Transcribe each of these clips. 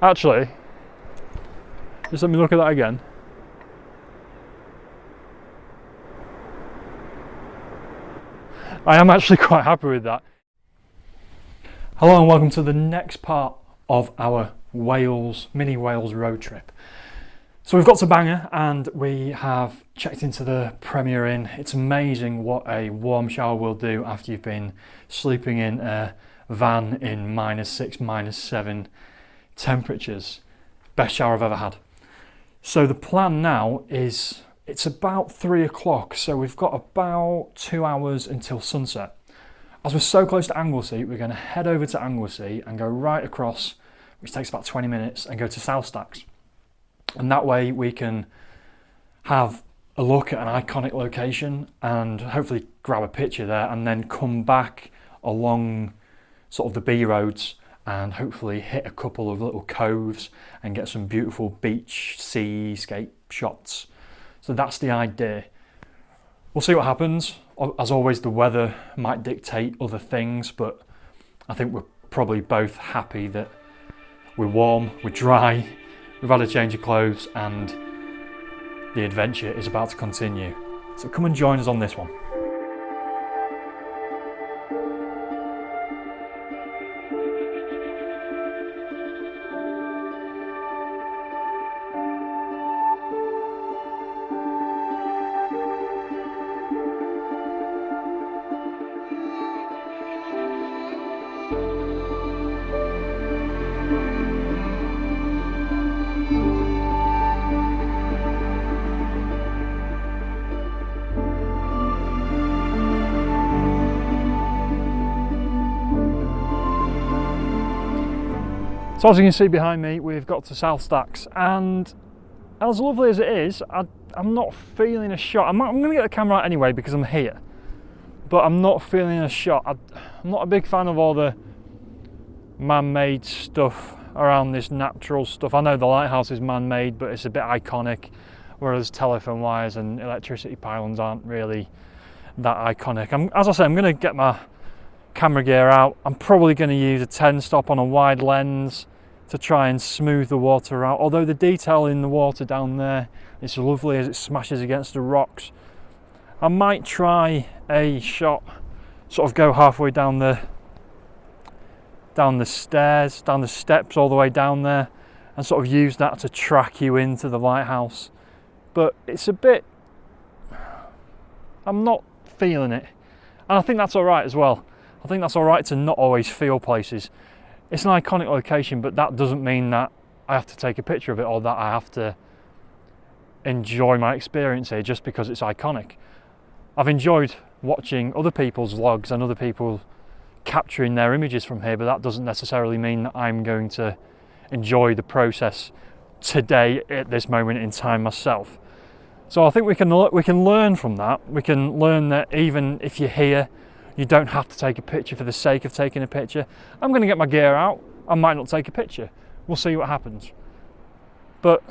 Actually, just let me look at that again. I am actually quite happy with that. Hello and welcome to the next part of our mini Wales road trip. So we've got to Bangor and we have checked into the Premier Inn. It's amazing what a warm shower will do after you've been sleeping in a van in -6, -7 temperatures. Best shower I've ever had. So the plan now is, it's about 3 o'clock, so we've got about 2 hours until sunset. As we're so close to Anglesey, we're going to head over to Anglesey and go right across, which takes about 20 minutes, and go to South Stacks. And that way we can have a look at an iconic location and hopefully grab a picture there, and then come back along sort of the B roads and hopefully hit a couple of little coves and get some beautiful beach seascape shots. So that's the idea. We'll see what happens. As always, the weather might dictate other things, but I think we're probably both happy that we're warm, we're dry, we've had a change of clothes, and the adventure is about to continue. So come and join us on this one. So as you can see behind me, we've got to South Stacks, and as lovely as it is, I'm not feeling a shot. I'm going to get the camera out anyway because I'm here, but I'm not feeling a shot. I'm not a big fan of all the man-made stuff around this natural stuff. I know the lighthouse is man-made, but it's a bit iconic, whereas telephone wires and electricity pylons aren't really that iconic. As I say, I'm going to get my camera gear out. I'm probably going to use a 10 stop on a wide lens to try and smooth the water out, although the detail in the water down there is lovely as it smashes against the rocks. I might try a shot, sort of go halfway down the stairs, down the steps all the way down there, and sort of use that to track you into the lighthouse. But it's a bit, I'm not feeling it, and I think that's all right as well. I think that's all right to not always feel places. It's an iconic location, but that doesn't mean that I have to take a picture of it or that I have to enjoy my experience here just because it's iconic. I've enjoyed watching other people's vlogs and other people capturing their images from here, but that doesn't necessarily mean that I'm going to enjoy the process today at this moment in time myself. So I think we can learn from that. We can learn that even if you're here, you don't have to take a picture for the sake of taking a picture. I'm going to get my gear out. I might not take a picture. We'll see what happens. But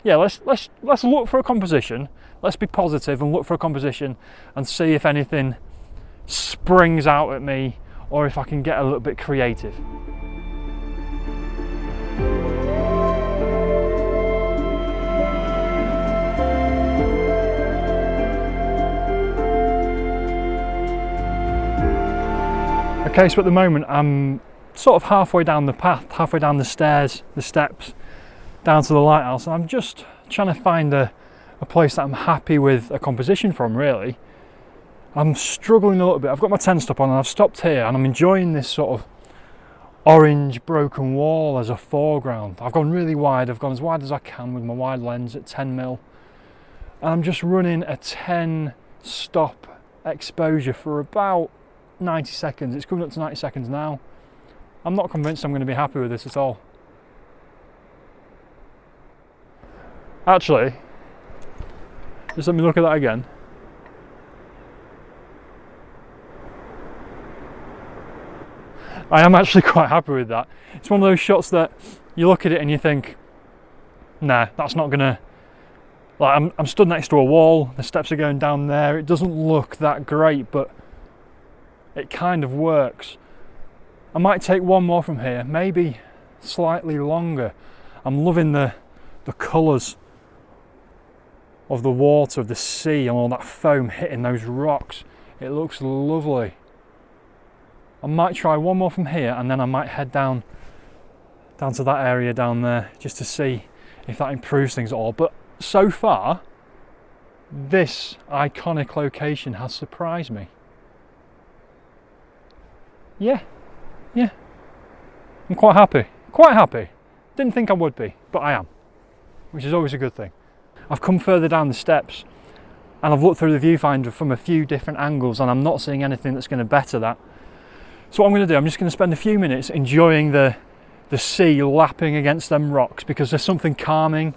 yeah, let's look for a composition. Let's be positive and look for a composition and see if anything springs out at me or if I can get a little bit creative. Okay, so at the moment I'm sort of halfway down the path, halfway down the stairs, the steps, down to the lighthouse, and I'm just trying to find a place that I'm happy with a composition from, really. I'm struggling a little bit. I've got my 10 stop on and I've stopped here and I'm enjoying this sort of orange broken wall as a foreground. I've gone really wide, I've gone as wide as I can with my wide lens at 10mm, and I'm just running a 10 stop exposure for about 90 seconds. It's coming up to 90 seconds now. I'm not convinced I'm going to be happy with this at all. Actually, just let me look at that again. I am actually quite happy with that. It's one of those shots that you look at it and you think, nah, that's not gonna, like, I'm stood next to a wall, the steps are going down there, it doesn't look that great, but it kind of works. I might take one more from here, maybe slightly longer. I'm loving the colours of the water, of the sea, and all that foam hitting those rocks. It looks lovely. I might try one more from here, and then I might head down to that area down there just to see if that improves things at all. But so far, this iconic location has surprised me. Yeah, I'm quite happy. Didn't think I would be, but I am, which is always a good thing. I've come further down the steps and I've looked through the viewfinder from a few different angles, and I'm not seeing anything that's going to better that. So what I'm going to do, I'm just going to spend a few minutes enjoying the sea lapping against them rocks, because there's something calming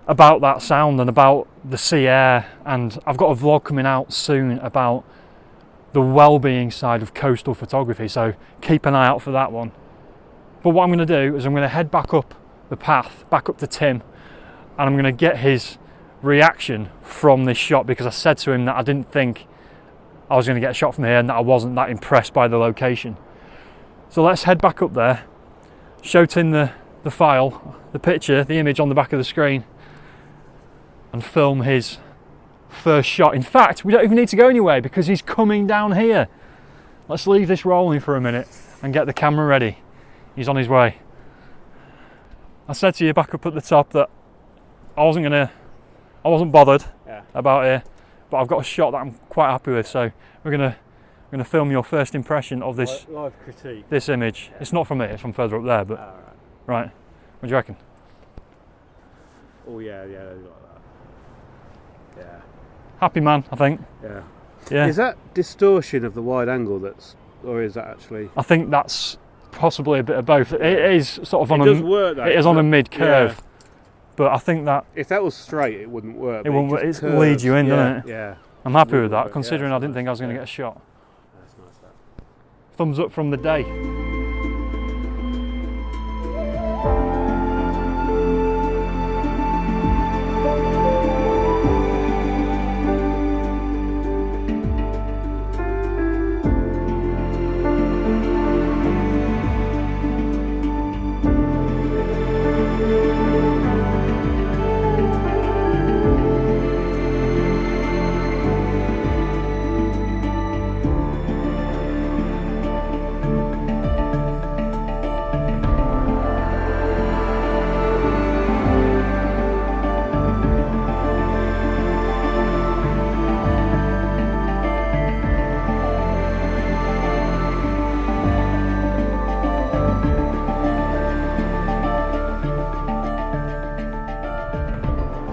about that sound and about the sea air. And I've got a vlog coming out soon about the well-being side of coastal photography, so keep an eye out for that one. But what I'm going to do is I'm going to head back up the path, back up to Tim, and I'm going to get his reaction from this shot, because I said to him that I didn't think I was going to get a shot from here and that I wasn't that impressed by the location. So let's head back up there, show Tim the file, the picture, the image on the back of the screen, and film his first shot. In fact, we don't even need to go anywhere because he's coming down here. Let's leave this rolling for a minute and get the camera ready. He's on his way. I said to you back up at the top that I wasn't bothered about it, but I've got a shot that I'm quite happy with. So we're gonna film your first impression of this live critique. This image. Yeah. It's not from it; it's from further up there. But right, what do you reckon? Oh yeah, like that. Yeah. Happy man, I think. Yeah. Yeah. Is that distortion of the wide angle or is that actually? I think that's possibly a bit of both. It is sort of on does work, though, it is on a mid curve. Yeah. But I think that if that was straight, it wouldn't work. It wouldn't. It leads you in, doesn't it? Yeah. I'm happy with that, considering I didn't think I was going to get a shot. That's nice. That. Thumbs up from the day.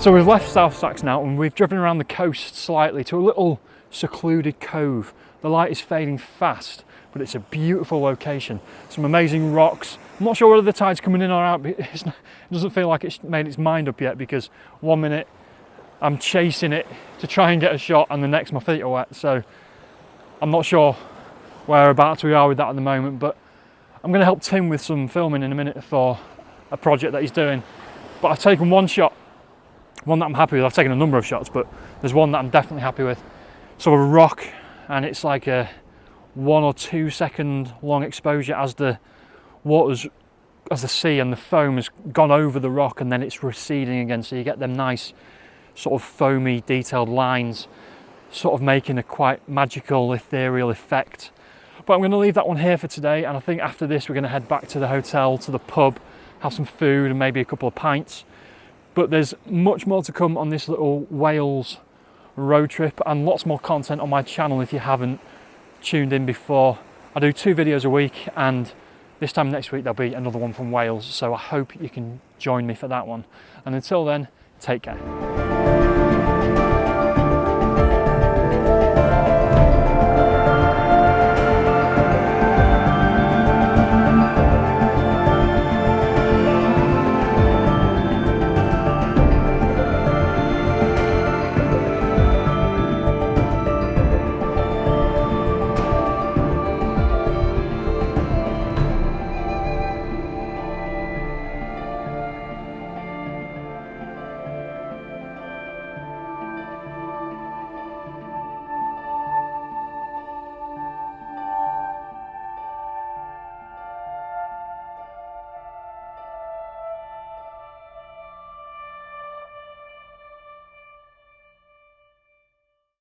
So we've left South Stack now and we've driven around the coast slightly to a little secluded cove. The light is fading fast, but it's a beautiful location. Some amazing rocks. I'm not sure whether the tide's coming in or out, but it doesn't feel like it's made its mind up yet, because 1 minute I'm chasing it to try and get a shot and the next my feet are wet. So I'm not sure whereabouts we are with that at the moment, but I'm going to help Tim with some filming in a minute for a project that he's doing. But I've taken one shot, one that I'm happy with. I've taken a number of shots, but there's one that I'm definitely happy with. Sort of a rock, and it's like a 1 or 2 second long exposure as the sea and the foam has gone over the rock and then it's receding again, so you get them nice sort of foamy detailed lines, sort of making a quite magical ethereal effect. But I'm going to leave that one here for today, and I think after this we're going to head back to the hotel, to the pub, have some food and maybe a couple of pints. But there's much more to come on this little Wales road trip, and lots more content on my channel if you haven't tuned in before. I do 2 videos a week, and this time next week there'll be another one from Wales, so I hope you can join me for that one. And until then, take care.